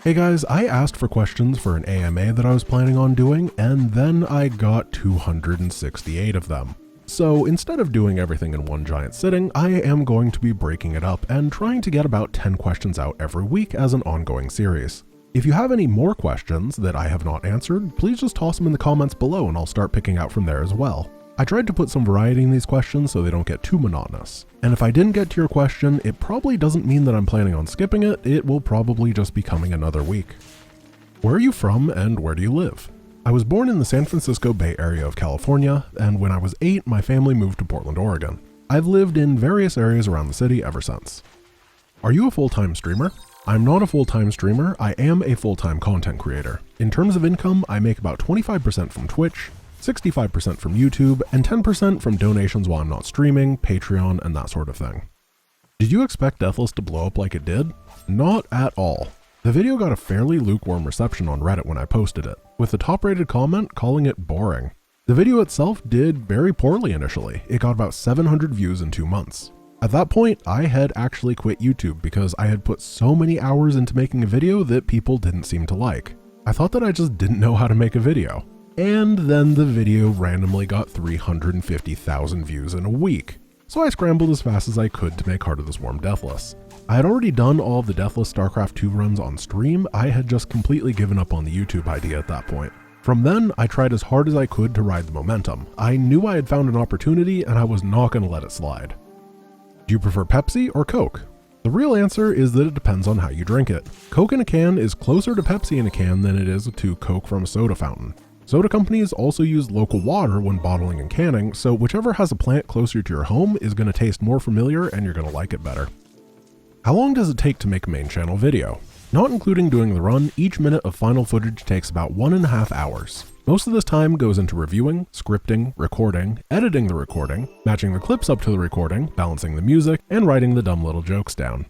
Hey guys, I asked for questions for an AMA that I was planning on doing, and then I got 268 of them. So instead of doing everything in one giant sitting, I am going to be breaking it up and trying to get about 10 questions out every week as an ongoing series. If you have any more questions that I have not answered, please just toss them in the comments below and I'll start picking out from there as well. I tried to put some variety in these questions so they don't get too monotonous. And if I didn't get to your question, it probably doesn't mean that I'm planning on skipping it, it will probably just be coming another week. Where are you from and where do you live? I was born in the San Francisco Bay Area of California, and when I was 8, my family moved to Portland, Oregon. I've lived in various areas around the city ever since. Are you a full-time streamer? I'm not a full-time streamer, I am a full-time content creator. In terms of income, I make about 25% from Twitch, 65% from YouTube, and 10% from donations while I'm not streaming, Patreon, and that sort of thing. Did you expect Deathless to blow up like it did? Not at all. The video got a fairly lukewarm reception on Reddit when I posted it, with the top-rated comment calling it boring. The video itself did very poorly initially. It got about 700 views in 2 months. At that point, I had actually quit YouTube because I had put so many hours into making a video that people didn't seem to like. I thought that I just didn't know how to make a video. And then the video randomly got 350,000 views in a week. So I scrambled as fast as I could to make Heart of the Swarm Deathless. I had already done all of the Deathless StarCraft 2 runs on stream, I had just completely given up on the YouTube idea at that point. From then, I tried as hard as I could to ride the momentum. I knew I had found an opportunity and I was not going to let it slide. Do you prefer Pepsi or Coke? The real answer is that it depends on how you drink it. Coke in a can is closer to Pepsi in a can than it is to Coke from a soda fountain. Soda companies also use local water when bottling and canning, so whichever has a plant closer to your home is going to taste more familiar and you're going to like it better. How long does it take to make a main channel video? Not including doing the run, each minute of final footage takes about 1.5 hours. Most of this time goes into reviewing, scripting, recording, editing the recording, matching the clips up to the recording, balancing the music, and writing the dumb little jokes down.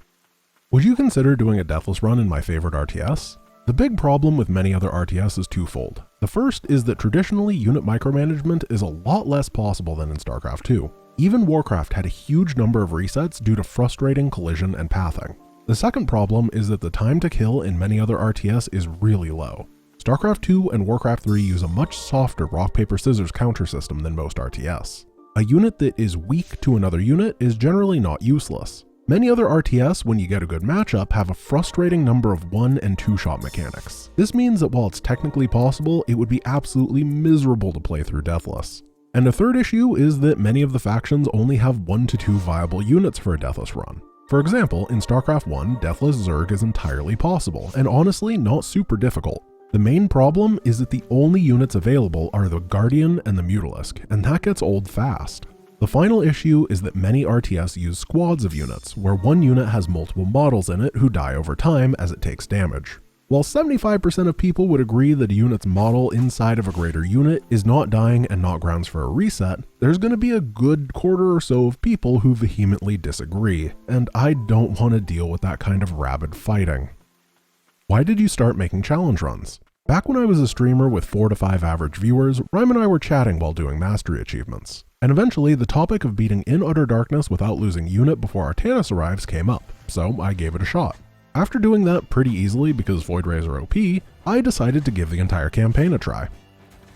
Would you consider doing a Deathless run in my favorite RTS? The big problem with many other RTS is twofold. The first is that traditionally unit micromanagement is a lot less possible than in StarCraft 2. Even Warcraft had a huge number of resets due to frustrating collision and pathing. The second problem is that the time to kill in many other RTS is really low. StarCraft 2 and Warcraft 3 use a much softer rock paper scissors counter system than most RTS. A unit that is weak to another unit is generally not useless. Many other RTS, when you get a good matchup, have a frustrating number of 1- and 2-shot mechanics. This means that while it's technically possible, it would be absolutely miserable to play through Deathless. And a third issue is that many of the factions only have 1 to 2 viable units for a Deathless run. For example, in StarCraft 1, Deathless Zerg is entirely possible, and honestly not super difficult. The main problem is that the only units available are the Guardian and the Mutalisk, and that gets old fast. The final issue is that many RTS use squads of units, where one unit has multiple models in it who die over time as it takes damage. While 75% of people would agree that a unit's model inside of a greater unit is not dying and not grounds for a reset, there's going to be a good quarter or so of people who vehemently disagree, and I don't want to deal with that kind of rabid fighting. Why did you start making challenge runs? Back when I was a streamer with 4 to 5 average viewers, Rhyme and I were chatting while doing mastery achievements. And eventually, the topic of beating In Utter Darkness without losing unit before Artanis arrives came up, so I gave it a shot. After doing that pretty easily because Void Rays are OP, I decided to give the entire campaign a try.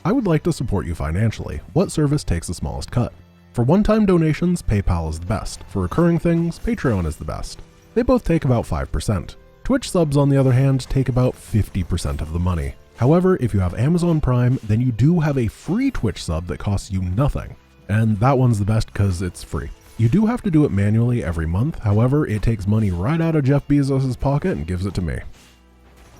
I would like to support you financially. What service takes the smallest cut? For one-time donations, PayPal is the best. For recurring things, Patreon is the best. They both take about 5%. Twitch subs, on the other hand, take about 50% of the money. However, if you have Amazon Prime, then you do have a free Twitch sub that costs you nothing. And that one's the best because it's free. You do have to do it manually every month, however, it takes money right out of Jeff Bezos' pocket and gives it to me.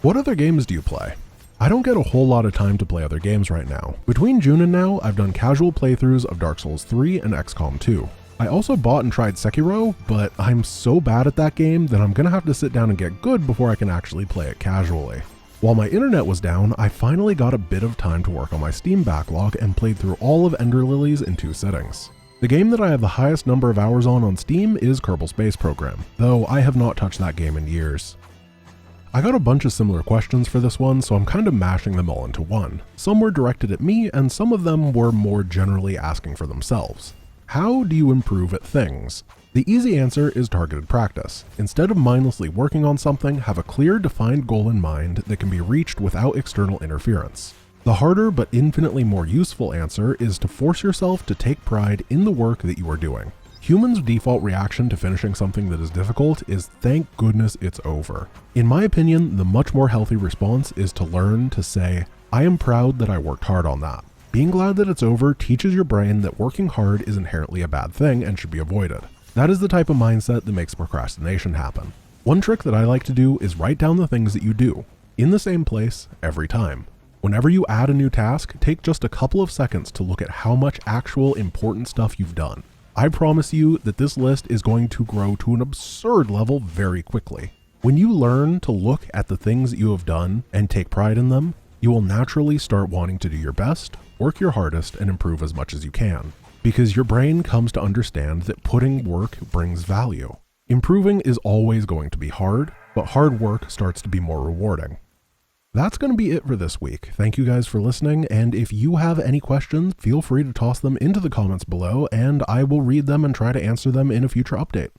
What other games do you play? I don't get a whole lot of time to play other games right now. Between June and now, I've done casual playthroughs of Dark Souls 3 and XCOM 2. I also bought and tried Sekiro, but I'm so bad at that game that I'm gonna have to sit down and get good before I can actually play it casually. While my internet was down, I finally got a bit of time to work on my Steam backlog and played through all of Ender Lilies in 2 sittings. The game that I have the highest number of hours on Steam is Kerbal Space Program, though I have not touched that game in years. I got a bunch of similar questions for this one, so I'm kind of mashing them all into one. Some were directed at me, and some of them were more generally asking for themselves. How do you improve at things? The easy answer is targeted practice. Instead of mindlessly working on something, have a clear, defined goal in mind that can be reached without external interference. The harder but infinitely more useful answer is to force yourself to take pride in the work that you are doing. Humans' default reaction to finishing something that is difficult is thank goodness it's over. In my opinion, the much more healthy response is to learn to say, I am proud that I worked hard on that. Being glad that it's over teaches your brain that working hard is inherently a bad thing and should be avoided. That is the type of mindset that makes procrastination happen. One trick that I like to do is write down the things that you do, in the same place, every time. Whenever you add a new task, take just a couple of seconds to look at how much actual important stuff you've done. I promise you that this list is going to grow to an absurd level very quickly. When you learn to look at the things that you have done and take pride in them, you will naturally start wanting to do your best, work your hardest, and improve as much as you can. Because your brain comes to understand that putting work brings value. Improving is always going to be hard, but hard work starts to be more rewarding. That's going to be it for this week. Thank you guys for listening, and if you have any questions, feel free to toss them into the comments below, and I will read them and try to answer them in a future update.